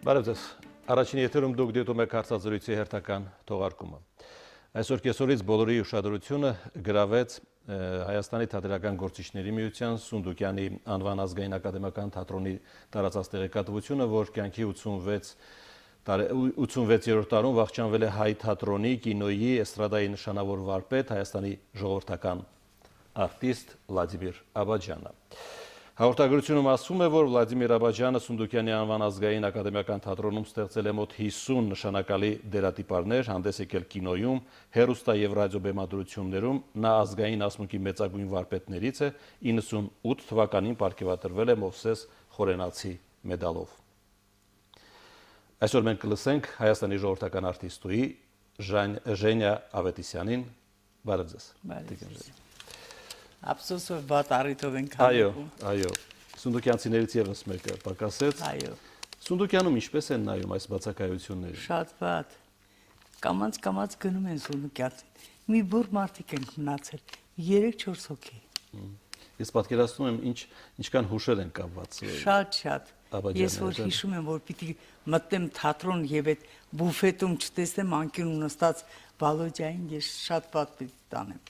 Բարև ձեզ, առաջին եթերում դուք դիտում եք հարցազրույցի հերթական թողարկումը։ Այսօր կեսօրից բոլորի ուշադրությունը գրավեց Հայաստանի թատերական գործիչների միության Սունդուկյանի անվան ազգային ակադեմիական թատրոնի տարածած տեղեկատվությունը, որ կյանքի 86-րդ տարում վախճանվել է հայ թատրոնի, կինոյի, էստրադայի նշանավոր վարպետ, Հայաստանի ժողովրդական արտիստ Վլադիմիր Աբաջյանը։ Հաղորդագրությունում ասվում է, որ Վլադիմիր Աբաջյանը Սունդուկյանի անվան ազգային ակադեմիական թատրոնում ստեղծել է մոտ 50 նշանակալի դերատիպարներ, հանդես եկել կինոյում, հեռուստա և ռադիո բեմադրություններում, նա ազգային ասմունքի մեծագույն վարպետներից է, 98 թվականին պարգևատրվել է Մովսես Խորենացի մեդալով։ Այսօր մենք կլսենք Հայաստանի ժողովրդական արտիստուհի Ժենիա Ավետիսյանին։ Բարև ձեզ։ Ափսոսով վատ առիթով ենք հանդիպում։ Այո, Սունդուկյանցիներից ևս մեկը պակասեց։ Այո։ Սունդուկյանում ինչպես են նայում այս բացակայությունները։ Շատ վատ։ Կամաց գնում են Սունդուկյանցին։ Մի բուռ մարդիկ են մնացել, 3-4 հոգի։ Ես պատկերացնում եմ ինչքան հուշեր են կապված։ Շատ։ Ես որ հիշում եմ, որ պիտի մտնեմ թատրոն եւ այդ բուֆետում չտեսնեմ անկյունում նստած Վալոդյային, ես շատ վատ պիտի տանեմ։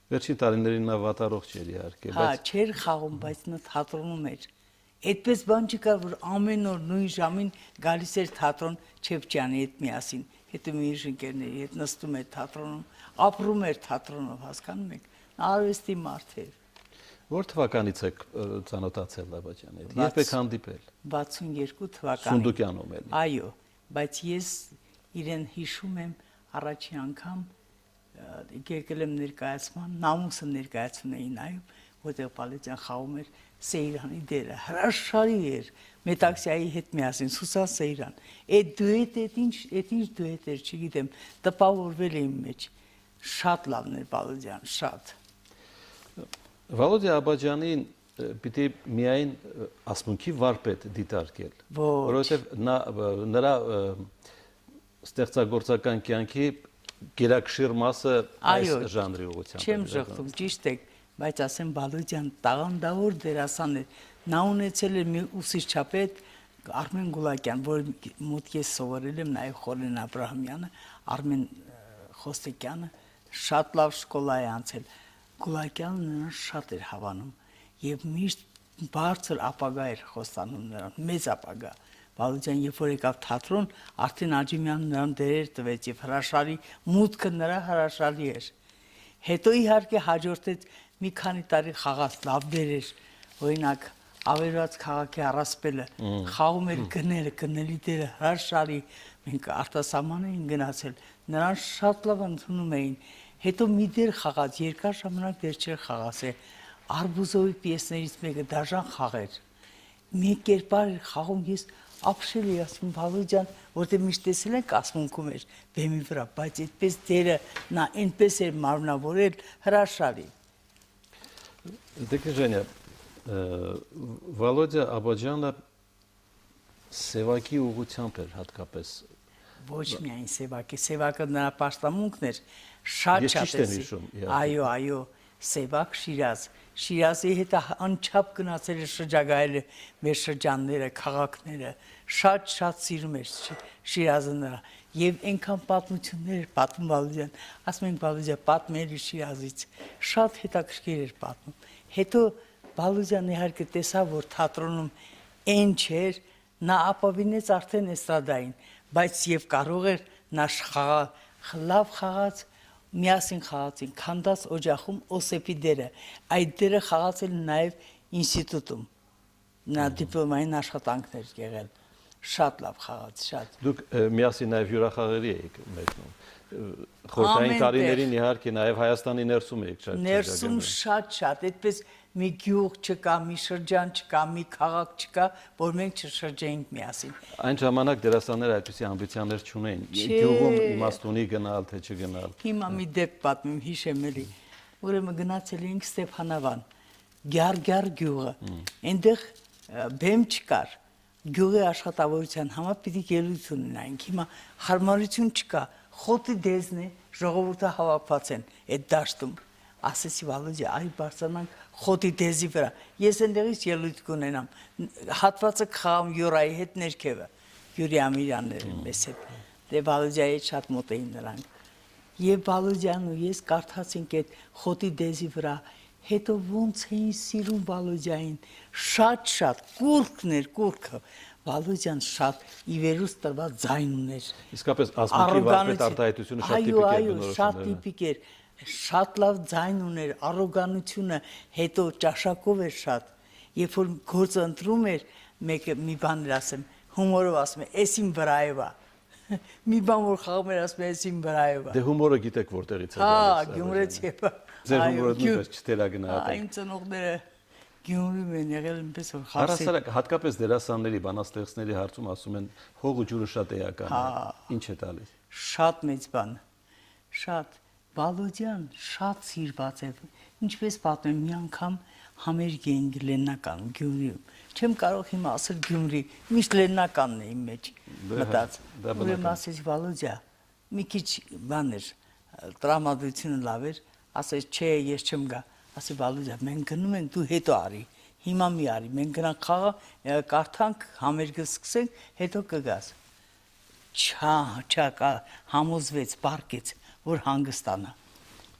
Վերջին տարիներին նա վատառողջ էր իհարկե, բայց հա, չէր խաղում, բայց նա թատրոնում էր։ Այդպես բան չկար, որ ամեն օր նույն ժամին գալիս էր թատրոն Չեփչյանի հետ միասին, հետո մի ընկերների հետ նստում էր թատրոնում, ապրում էր թատրոնով, հասկանում եք։ Նա արվեստի մարդ էր։ Որ թվականից եք ծանոթացել Աբաջյանի հետ։ Երբ եք հանդիպել։ 62 թվականին։ Սունդուկյանում էլի։ Այո, բայց ես իրեն հիշում եմ առաջին անգամ եկել եմ ներկայացման, նամուսը ներկայացուն էին նայում, որտեղ Պալեջյան խաղում էր Սեյրանի դերը, հրաշալի էր, Մետաքսիայի հետ միասին, Սուսան Սեյրան, այդ դուետը, այդ ինչ դուետ էր, չգիտեմ, տպավորվել է իմ մեջ, շատ լավն էր Պալեջյան, շատ։ Վալոդիա Աբաջյանին պիտի միայն ասմունքի վարպետ դիտարկել, որովհետև նրա ստեղծագործական կյանքի գերակշիռ մասը այս ժանրի ուղղությամբ։ Չեմ ժխտում, ճիշտ եք, բայց ասեմ Վալոդյան տաղանդավոր դերասան էր։ Նա ունեցել էր մի ուսուցչապետ Արմեն Գուլակյան, որ մոտ ես սովորել եմ, նաև Խորեն Աբրահամյանը, Արմեն Խոստեկյանը, շատ լավ շկոլա է անցել։ Գուլակյանը նրան շատ էր հավանում եւ միշտ բարձր ապագա էր խոստանում նրան, մեծ ապագա։ Վալոդյան երբ որ եկավ թատրոն, արդեն Աջիմյանը նրան դերեր տվեց եւ հրաշալի մուտքը նրա հրաշալի էր։ Հետո իհարկե հաջորդեց մի քանի տարի խաղաց լավ դերեր, օրինակ Ավերված քաղաքի առասպելը, խաղում էր գնելի դերը հրաշալի, մենք արտասահման էին գնացել, նրան շատ լավ ընդունում էին։ Հետո մի դեր խաղաց, երկար ժամանակ դեր չէր խաղացել, Արբուզովի պիեսներից մեկը դաժան խաղեր։ Մի կերպար էր խաղում, ես ապշել էի, ասում Վալոդյան, որտեղ միշտ տեսել ենք ասմունքում էր բեմի վրա, բայց այդպես դերը նա այնպես էր մարմնավորել, հրաշալի։ Դե Ժենիա, Վալոդիա Աբաջյանը սևակի ուղղությամբ էր հատկապես։ Ոչ միայն սևակի, սևակը նրա պաշտամունքն էր, շատ այո, Սևակ Շիրազ, Շիրազի հետ անչափ գնացել է շրջագայել մեր շրջանները, քաղաքները, շատ սիրում էր Շիրազը նրա, եւ այնքան պատմություններ էր պատմում Վալոդյան, ասում ենք Վալոդյա պատմել Շիրազից, շատ հետաքրքիր էր պատմում։ Հետո Վալոդյան իհարկե տեսավ, որ թատրոնում այն չէր, նա ապավինեց արդեն էստրադային, բայց եւ կարող էր նա լավ խաղաց, միասին խաղացին Քանդաս օջախում Օսեփի դերը, այդ դերը խաղացել նաև ինստիտուտում, նա դիպլոմային աշխատանքներ եղել, շատ լավ խաղաց, շատ։ Դուք միասին նաև հյուրախաղերի եք մեկնում, խորհրդային տարիներին իհարկե նաև Հայաստանի ներսում եք շատ։ Ներսում շատ, այդպես մի գյուղ չկա, մի շրջան չկա, մի քաղաք չկա, որ մենք չշրջեինք միասին։ Այն ժամանակ դերասանները այդպիսի ամբիցիաներ չունեին, գյուղում իմաստունի գնալ, թե չգնալ։ Հիմա մի դեպք պատմեմ, հիշեմ էլի, ուրեմն գնացել էինք Ստեփանավան, Գյարգյար գյուղը, այնտեղ բեմ չկար, գյուղի աշխատավորության համար պիտի ելույթ ունենայինք, հիմա հարմարություն չկա, խոտի դեզն է, ժողովուրդը հավաքված են այդ դաշտում, ասեցի Վալոդյա, այ բարձրանանք խոտի դեզի վրա, ես այնտեղից ելույթ կունենամ, հատվածը կխաղամ Յորայի հետ ներքևը, Յուրի Ամիրյանները մեզ հետ։ Դե Բալուջայի շատ մոտ էին նրանք։ Եվ Բալուջյանն ու ես կարդացինք այդ խոտի դեզի վրա, հետո ոնց էին սիրում Բալուջային, շատ կուրքը։ Բալուջան շատ ի վերուս տրված ձայն ուներ։ Իսկապես ազգի վարպետ արտահայտությունը շատ տիպիկ էր բնորոշ։ Շատ տիպիկ էր, շատ լավ ձայն ուներ, առոգանությունը հետո ճաշակով էր շատ։ Երբ որ գործը ընտրում էր, մեկը մի բան էր ասեմ, հումորով ասում է, «Էս իմ վրայով է»։ Մի բան որ խաղում էր ասում է, «Էս իմ վրայով է»։ Դե հումորը գիտեք որտեղից է գալիս։ Հա, Գյումրեցի է։ Ձեր հումորը նույնպես չթերագնահատեք։ Իմ ծնողները Գյումրիում են եղել այնպես որ խարսի։ Առհասարակ հատկապես դերասանների, բանաստեղծների հարցում ասում են հող ու ջուրը շատ էական է։ Ինչ է տալիս։ Շատ մեծ բան։ Շատ Բալուջյան շատ սիրված է։ Ինչպես պատմեմ, մի անգամ համերգ էին Լեննականում Գյումրիում։ Չեմ կարող հիմա ասել Գյումրի, միշտ Լեննականն է իմ մեջ մտած։ Ուրեմն ասեցի Բալուջա, մի քիչ բան էր, տրամադրությունը լավ էր, ասեց չէ, ես չեմ գա։ Ասի Բալուջա, մենք գնում ենք, դու հետո արի։ Հիմա մի արի, մենք գնանք խաղը, կարդանք, համերգը սկսենք, հետո կգաս։ Չա, համոզվեց, բարկեց, որ հանգստանա։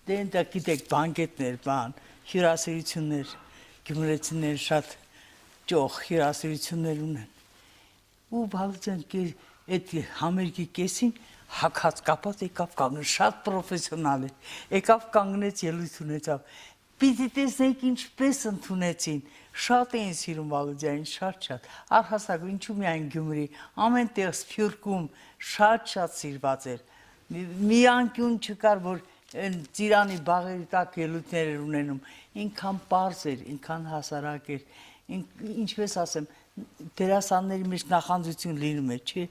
Դե ընդ գիտեք, բանկետներ, հյուրասիրություններ, գյումրեցիներ շատ ճոխ հյուրասիրություններ ունեն։ Ու Բալուջան այդ համերգի կեսին հագած կապած եկավ կանգնեց, շատ պրոֆեսիոնալ է։ Եկավ կանգնեց, ելույթ ունեցավ։ Պիտի տեսնենք ինչպես ընդունեցին։ Շատ էին սիրում Բալուջային, շատ։ Առհասարակ ինչու միայն Գյումրի, ամեն տեղ Սփյուռքում շատ սիրված էր։ Մի անկյուն չկար, որ ծիրանի բաղերի տակ ելույթներ էր ունենում։ Ինքան պարզ էր, ինքան հասարակ էր։ Ինչպես ասեմ, դերասանների մեջ նախանձություն լինում է, չէ՞։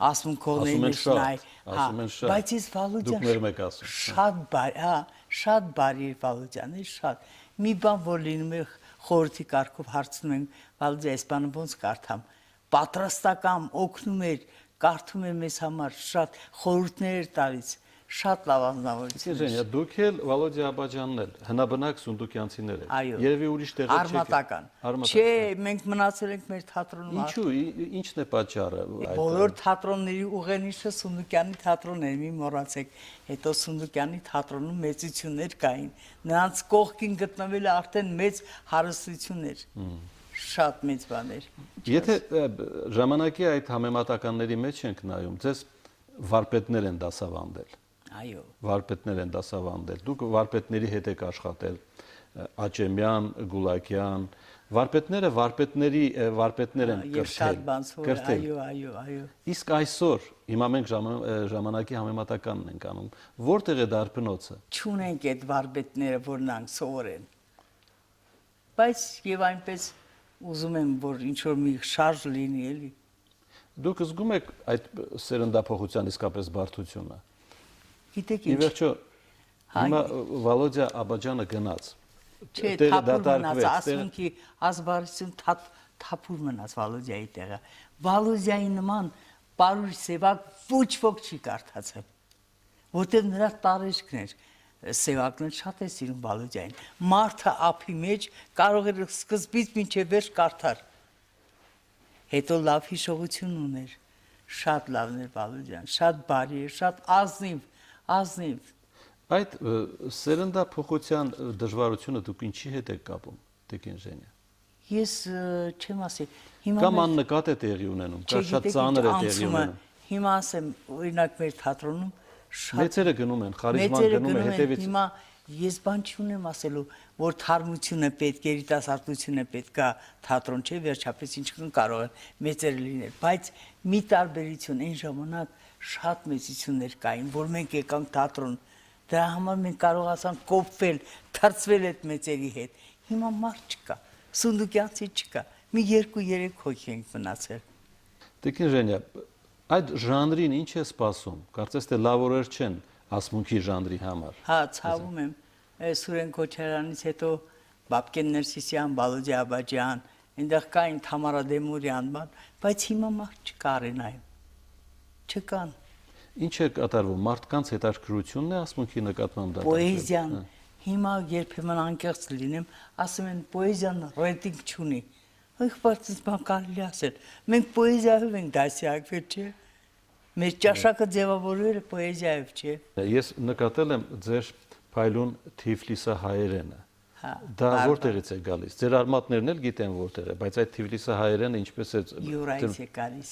Ասում քողների մեջ նայ, բայց ես Բալուջան շատ բարի էր Բալուջանը, շատ։ Մի բան որ լինում է խորհրդի կարգով հարցնում են, Բալուջա, այս բանը ոնց կարդամ։ Պատրաստական օգնում էր, կարդում էր մեզ համար, շատ խորհուրդներ էր տալիս, շատ լավ անձնավորություն։ Ժենյա, դուք էլ Վալոդիա Աբաջյանն էլ հնաբնակ սունդուկյանցիներ եք։ Երևի ուրիշ տեղ չեք։ Արմատական։ Չէ, մենք մնացել ենք մեր թատրոնում։ Ինչու, ինչն է պատճառը։ Բոլոր թատրոնների ուղենիշը Սունդուկյանի թատրոնն էր, մի մոռացեք։ Հետո Սունդուկյանի թատրոնում մեծություններ կային։ Նրանց կողքին գտնվել է արդեն մեծ հարստություն էր։ Շատ մեծ բան էր։ Եթե ժամանակի այդ համեմատականների մեջ ենք նայում, ձեզ վարպետներ են դասավանդել։ Այո։ Վարպետներ են դասավանդել։ Դուք վարպետների հետ եք աշխատել, Աճեմյան, Գուլակյան, վարպետները վարպետներ են կրթել։ Այո։ Իսկ այսօր հիմա մենք ժամանակի համեմատականն ենք անում։ Որտեղ է դարբնոցը։ Չունենք այդ վարպետները, որ նրանք սովորեն։ Բայց եւ այնպես ուզում եմ, որ ինչ որ մի շարժ լինի, էլի։ Դուք զգում եք այդ սերնդափոխության իսկապես բարդությունը։ Գիտեք ինչ։ Ի վերջո հիմա Վալոդիա Աբաջյանը գնաց։ Չէ, թափուր մնաց, ասունքի ազբարություն թափուր մնաց Վալոդիայի տեղը։ Վալոդիայի նման պարուր սևակ ոչ ոք չի կարդացել, որտեղ նրա տարեջքն էր։ Սևակն շատ է սիրում Վալոդիային։ Մարդը ափի մեջ կարող էր սկզբից մինչև վերջ կարդալ։ Հետո լավ հիշողություն ուներ, շատ լավն էր Վալոդյան, շատ բարի էր, շատ ազնիվ։ Այդ սերնդափոխության դժվարությունը դուք ինչի հետ եք կապում, Տիկին Ժենյա։ Ես չեմ ասի, կամ աննկատ է տեղի ունենում, կամ շատ ծանր է տեղի ունենում։ Հիմա ասեմ, օրինակ մեր թատրոնում մեծերը գնում են, խարիզման գնում է հետևից։ Հիմա ես բան չունեմ ասելու, որ թարմություն է պետք, երիտասարդություն է պետք, կա թատրոն չէ, վերջապես ինչքան կարող են մեծերը լինել, բայց մի տարբերություն այն ժամանակ շատ մեծություններ կային, որ մենք եկանք թատրոն, դրա համար մենք կարողացանք կոփվել, թրծվել այդ մեծերի հետ։ Հիմա մարդ չկա, սունդուկյանցի չկա, մի 2-3 հոգի ենք մնացել։ Տիկին Ժենյա, այդ ժանրին ինչ է սպասում։ Կարծես թե լավ օրեր չեն ասմունքի ժանրի համար։ Հա, ցավում եմ, Սուրեն Քոչարյանից հետո Բաբկեն Ներսիսյան, Վալոդիա Աբաջյան, այնտեղ կային Թամարա Դեմուրյան, բայց հիմա մարդ չկա արենայում։ Չկան։ Ինչ է կատարվում, մարդկանց հետաքրքրությունն է ասմունքի նկատմամբ դատարկել։ Պոեզիան, հիմա երբեմն անկեղծ լինեմ, ասում են պոեզիան ռեյտինգ չունի։ Ըխպարտից բան կարելի ասել։ Մենք պոեզիայով ենք դասյակվել, չէ։ Մեր ճաշակը ձևավորել է պոեզիայով, չէ։ Ես նկատել եմ ձեր փայլուն թիֆլիսահայերենը։ Հա, Դա որտեղից է գալիս։ Ձեր արմատներն էլ գիտեն որտեղ է, բայց այդ թիֆլիսահայերենը ինչպես է Յուրայից է գալիս։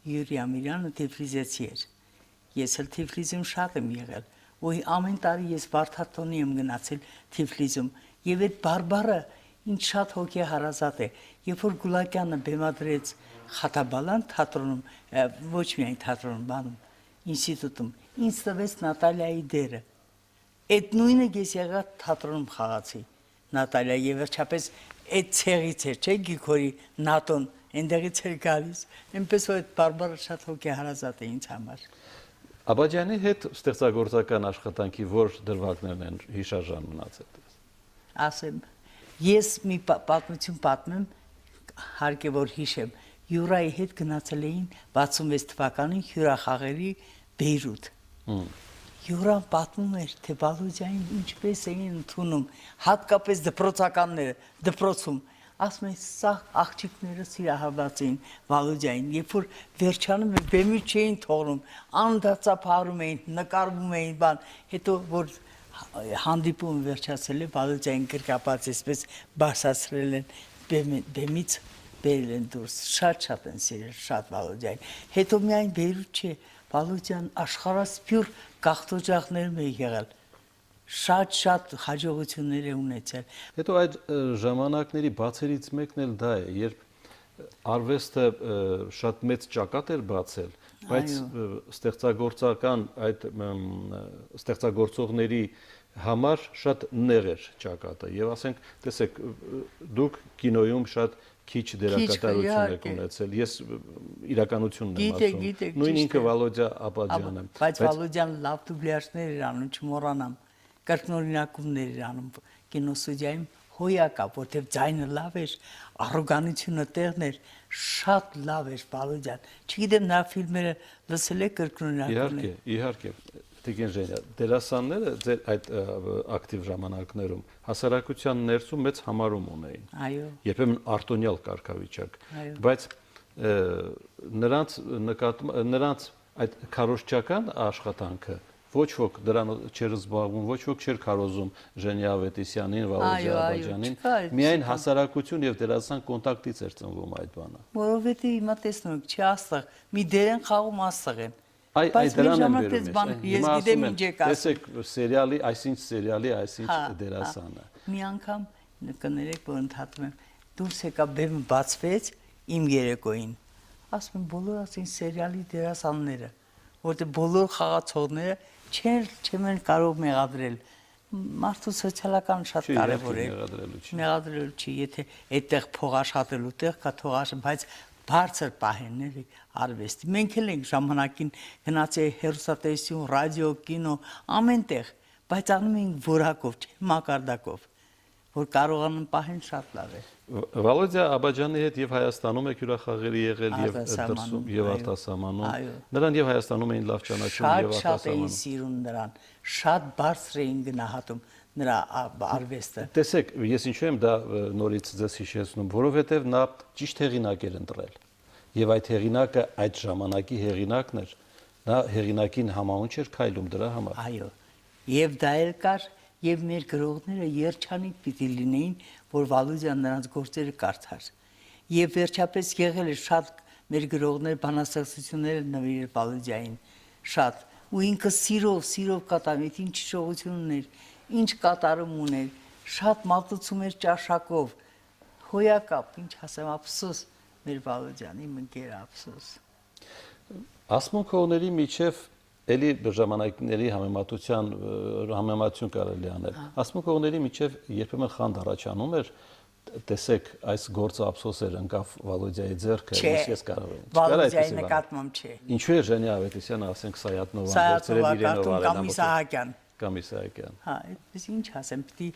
Յուրի Ամիրյանը Թիֆլիսեցի էր։ Ես էլ Թիֆլիսում շատ եմ եղել։ Ու ամեն տարի ես Վարդատոնի եմ գնացել Թիֆլիսում։ Եվ այդ բարբառը ինձ շատ հոգեհարազատ է։ Երբ որ Գուլակյանը բեմադրեց Խաթաբալան թատրոնում, ոչ միայն թատրոնում, բանում, ինստիտուտում, ինձ տվեց Նատալիայի դերը։ Այդ նույնը ես եղա թատրոնում խաղացի Նատալիա եւ վերջապես այդ ցեղից էր, չէ՞ Գիգորի Նատոն, այնտեղից էր գալիս։ Այնպես որ այդ բարբառը շատ հոգեհարազատ է ինձ համար։ Աբաջյանի հետ ստեղծագործական աշխատանքի որ դրվագներն են հիշարժան մնացել։ Ասեմ, ես մի պատմություն պատմեմ, հարկ է որ հիշեմ։ Յուրայի հետ գնացել էին 66 թվականին հյուրախաղերի Բեյրութ։ Յուրան պատմում էր, թե Բալոջյանին ինչպես էին ընդունում, հատկապես դպրոցականները, դպրոցում։ Ասում են, սա աղջիկները սիրահարված էին Բալոջյանին, երբ որ վերջանում էր, բեմի չէին թողնում, անդացափարում էին, նկարվում էին, բան, հետո որ հանդիպումը վերջացել է, Բալոջյանին գրկապած այսպես բարձրացրել են բեմից բերել են դուրս, շատ են սիրել, շատ Բալոջյանին։ Հետո միայն Բեյրութ չէ, Բալոջյան աշխարհասփյուր գաղթօջախներում է եղել, շատ հաջողություններ է ունեցել։ Հետո այդ ժամանակների բացերից մեկն էլ դա է, երբ արվեստը շատ մեծ ճակատ էր բացել, բայց ստեղծագործական այդ ստեղծագործողների համար շատ նեղ էր ճակատը եւ ասենք, տեսեք, դուք կինոյում շատ քիչ դերակատարություն եք ունեցել։ Ես իրականությունն եմ ասում։ Նույն ինքը Վալոդյա Աբաջյանը։ Բայց Վալոդյան լավ դուբլյաժներ էր անում, չմոռանամ, կրկնօրինակումներ էր անում կինոստուդիայում հոյակապ, որտեղ ձայնը լավ էր, առոգանությունը տեղն էր, շատ լավ էր Վալոդյան։ Չգիտեմ, նա ֆիլմերը լսել եք կրկնօրինակումներ։ Իհարկե, Տիկին Ժենյա, դերասանները ձեր այդ ակտիվ ժամանակներում հասարակության ներսում մեծ համարում ունեին։ Այո։ Երբեմն արտոնյալ կարգավիճակ, բայց նրանց այդ քարոզչական աշխատանքը ոչ ոք դրանով չէր զբաղվում, ոչ ոք չէր քարոզում Ժենյա Ավետիսյանին, Վալոդյա Աբաջյանին, միայն հասարակություն եւ դերասան կոնտակտից էր ծնվում այդ բանը։ Որովհետեւ հիմա տեսնում եք, չի աստղ, մի դեր են խաղում աստղ են։ Այդ դրան եմ վերում ես գիտեմ ինչ եք ասում։ Տեսեք սերիալի, այսինչ սերիալի, այսինչ դերասանը։ Մի անգամ կներեք, որ ընդհատում եմ, դուրս եկա բեմը բացվեց իմ երեկոյին։ Ասում եմ, բոլոր ասին սերիալի դերասանները, որտեղ բոլոր խաղացողները չեն կարող մեղադրել։ Մարդու սոցիալական շատ կարևոր է։ Մեղադրելու չի, եթե այդտեղ փող աշխատելու տեղ կա թող աշխատի, բայց բարձր պահեններ արվեստի։ Մենք էլ ենք ժամանակին գնացել հեռուստատեսություն, ռադիո, կինո, ամենտեղ, բայց անում ենք որակով, չէ, մակարդակով, որ կարողանան պահեն շատ լավ է։ Վալոդյա Աբաջյանի հետ եւ Հայաստանում եք հյուրախաղերի եղել եւ դրսում եւ արտասահմանում։ Նրան եւ Հայաստանում էին լավ ճանաչում եւ արտասահմանում։ Շատ էին սիրում նրան, շատ բարձր էին գնահատում նրա արվեստը։ Տեսեք, ես ինչու եմ դա նորից ձեզ հիշեցնում, որովհետեւ նա ճիշտ հեղինակ էր ընտրել։ Եվ այդ հեղինակը այդ ժամանակի հեղինակն էր։ Նա հեղինակին համահունչ էր քայլում դրա համար։ Այո։ Եվ դա էլ կար, եւ մեր գրողները երջանիկ պիտի լինեին, որ Վալոդյան նրանց գործերը կարդար։ Եվ վերջապես եղել է շատ մեր գրողներ բանաստեղծությունները նվիրել Վալոդյային, շատ։ Ու ինքը սիրով կատարում, ինչ շողություն ուներ, ինչ կատարում ուներ, շատ մատուցում էր ճաշակով, հոյակապ, ինչ ասեմ, ափսոս մեր Վալոդյանի մնկեր ափսոս։ Ասմունքողների միջև էլի ժամանակների համեմատություն կարելի անել։ Ասմունքողների միջև երբեմն խանդ առաջանում էր, տեսեք, այս գործը ափսոս էր ընկավ Վալոդյայի ձեռքը, ես կարող եմ։ Վալոդյայի նկատմամբ չէ։ Ինչու է Ժենյա Ավետիսյանը, ասենք Սայաթնովան, կամ Իսահակյան։ Հա, այդպես ինչ ասեմ, պիտի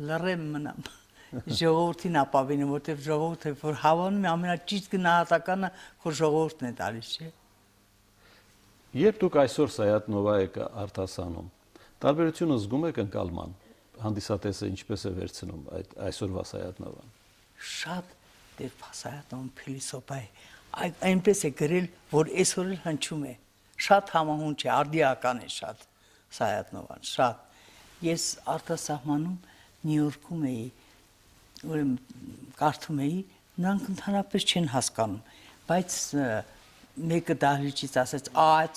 լռեմ մնամ։ Ժողովրդին ապավինեմ, որտեղ ժողովուրդը որ հավանում է ամենաճիշտ գնահատականը քո ժողովուրդն է տալիս, չէ։ Երբ դուք այսօր Սայաթնովա եք արտասանում, տարբերությունը զգում եք ընկալման, հանդիսատեսը ինչպես է վերցնում այդ այսօրվա Սայաթնովան։ Շատ դեր փասայատոն փիլիսոփայ այնպես է գրել, որ այսօր էլ հնչում է։ Շատ համահունչ է, արդիական է շատ Սայաթնովան, շատ։ Ես արտասահմանում Նյու Յորքում էի, ուրեմն կարդում էի, նրանք ընդհանրապես չեն հասկանում, բայց մեկը դահլիճից ասեց, այդ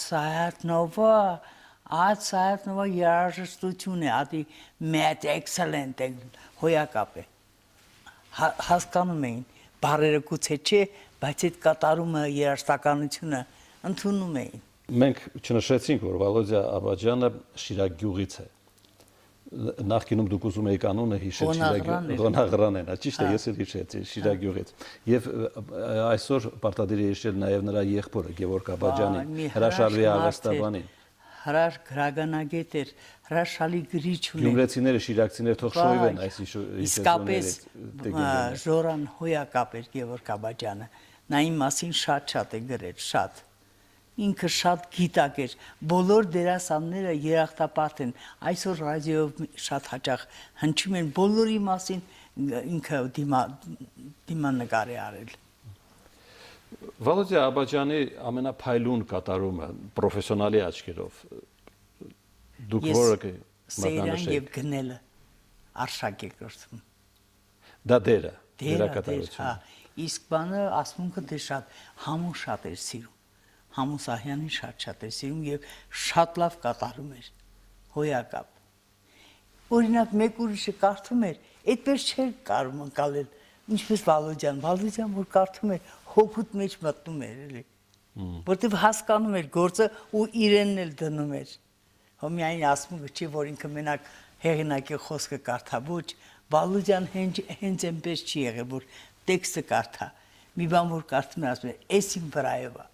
Սայաթնովա երաժշտություն է, ադի մեծ էքսելենտ է, հոյակապ է։ Հասկանում էին, բառերը գուցե չէ, բայց այդ կատարումը, երաժշտականությունը ընդունում էին։ Մենք չնշեցինք, որ Վալոդիա Աբաջյանը Շիրակ գյուղից է։ Նախկինում դուք ուզում եք անունը հիշել Ղոնաղրանեն, ճիշտ է, ես էլ հիշեցի Շիրակ գյուղից։ Եվ այսօր պարտադիր է հիշել նաև նրա եղբորը Գևորգ Աբաջյանին, հրաշալի արվեստաբանին։ Հրաշ գրականագետ էր, հրաշալի գրիչ ուներ։ Գյումրեցիները, շիրակցիները թող շոյվեն այս իսկապես Ժորան հոյակապ էր Գևորգ Աբաջյանը։ Նա իմ մասին շատ է գրել, շատ։ Ինքը շատ գիտակ էր, բոլոր դերասանները երախտապարտ են, այսօր ռադիոյով շատ հաճախ հնչում են, բոլորի մասին ինքը դիմանկար է արել։ Վալոդիա Աբաջյանի ամենափայլուն կատարումը պրոֆեսիոնալի աչքերով դուք որը Սեյրան եւ գնելը արշակ է կրթում։ Դա դերակատարությունը։ Իսկ բանը ասմունքը դե շատ համու շատ էր սիրում։ Համու Սահյանին շատ էր սիրում եւ շատ լավ կատարում էր, հոյակապ։ Օրինակ մեկ ուրիշը կարդում էր, այդպես չէր կարող անցնել, ինչպես Վալոդյան, որ կարդում էր, հոգուտ մեջ մտնում էր, էլի։ Որտեւ հասկանում էր գործը ու իրենն էլ դնում էր։ Հո միայն ասում չի, որ ինքը մենակ հեղինակի խոսքը կարդա, ոչ, Վալոդյան հենց այնպես չի եղել, որ տեքստը կարդա։ Մի բան որ կարդում է, ասում է, «Էս իմ վրայով է»։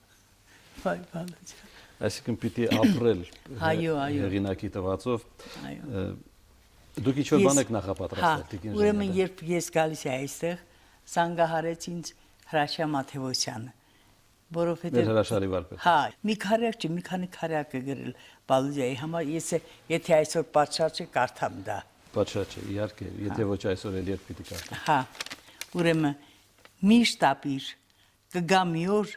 Վայ Վալոդյան։ Այսինքն պիտի ապրել հեղինակի տվածով։ Դուք ինչ-որ բան եք նախապատրաստել, Տիկին Ժանյանը։ Ուրեմն երբ ես գալիս էի այստեղ, զանգահարեց ինձ Հրաչյա Մաթևոսյանը, որովհետև հրաշալի վարպետ։ Հա, մի քանի քարյակ է գրել Վալոդիայի համար, եթե այսօր պատշաճ է, կարդամ դա։ Պատշաճ է, իհարկե, եթե ոչ այսօր էլ երբ պիտի կարդամ։ Հա, ուրեմն միշտ ապիր, կգա մի օր,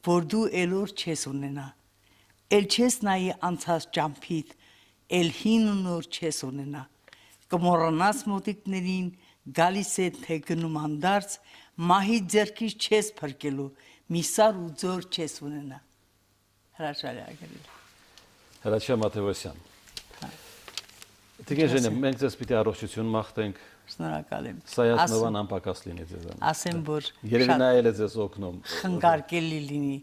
որ դու էլոր չես ունենա, էլ չես նայի անցած ճամփիդ, էլ հին ու նոր չես ունենա, կմոռանաս մոտիկներին, գալիս է թե գնում հանդարց, մահի ձեռքից չես փրկելու, մի սար ու ձոր չես ունենա։ Հրաշալի ագրել։ Հրաչյա Մաթևոսյան։ Տիկին Ժանյան, մենք ձեզ պիտի առողջություն մաղթենք։ Շնորհակալ եմ։ Սայաթնովան անպակաս լինի ձեզանից։ Ասեմ, որ երևի նայել է ձեզ օգնում։ Խնկարկելի լինի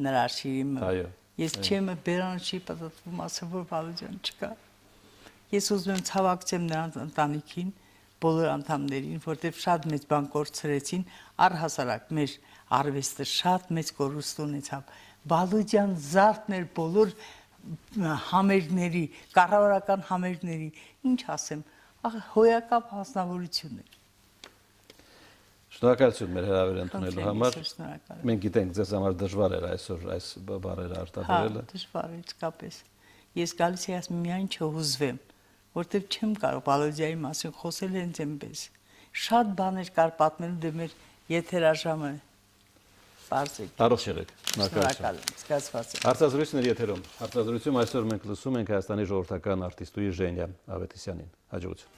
նրա շիրիմը։ Այո։ Ես չեմ բերանը չի պատտվում, ասեմ, որ Վալոդյան չկա։ Ես ուզում եմ ցավակցեմ նրանց ընտանիքին, բոլոր անդամներին, որտեղ շատ մեծ բան կորցրեցին, առհասարակ մեր արվեստը շատ մեծ կորուստ ունեցավ։ Վալոդյան զարթն էր բոլոր համերգների, կառավարական համերգների, ինչ ասեմ, հոյակապ հասնավորություն էր։ Շնորհակալություն մեր հրավերը ընդունելու համար։ Շնորհակալ։ Մենք գիտենք ձեզ համար դժվար էր այսօր այս բառերը արտադրելը։ Հա, դժվար է, իսկապես։ Ես գալիս եմ ասում միայն չհուզվեմ, որտեվ չեմ կարող Վալոդիայի մասին խոսել հենց այնպես։ Շատ բաներ կար պատմելու, դե մեր եթերաժամը բարձր։ Առողջ եղեք։ Շնորհակալություն։ Զգացված եմ։ Հարցազրույցներ եթերում։ Հարցազրույցում այսօր մենք լսում ենք Հայաստանի ժողովրդական արտիստուհի Ժենյա Ավետիսյանին։ Հաջողություն։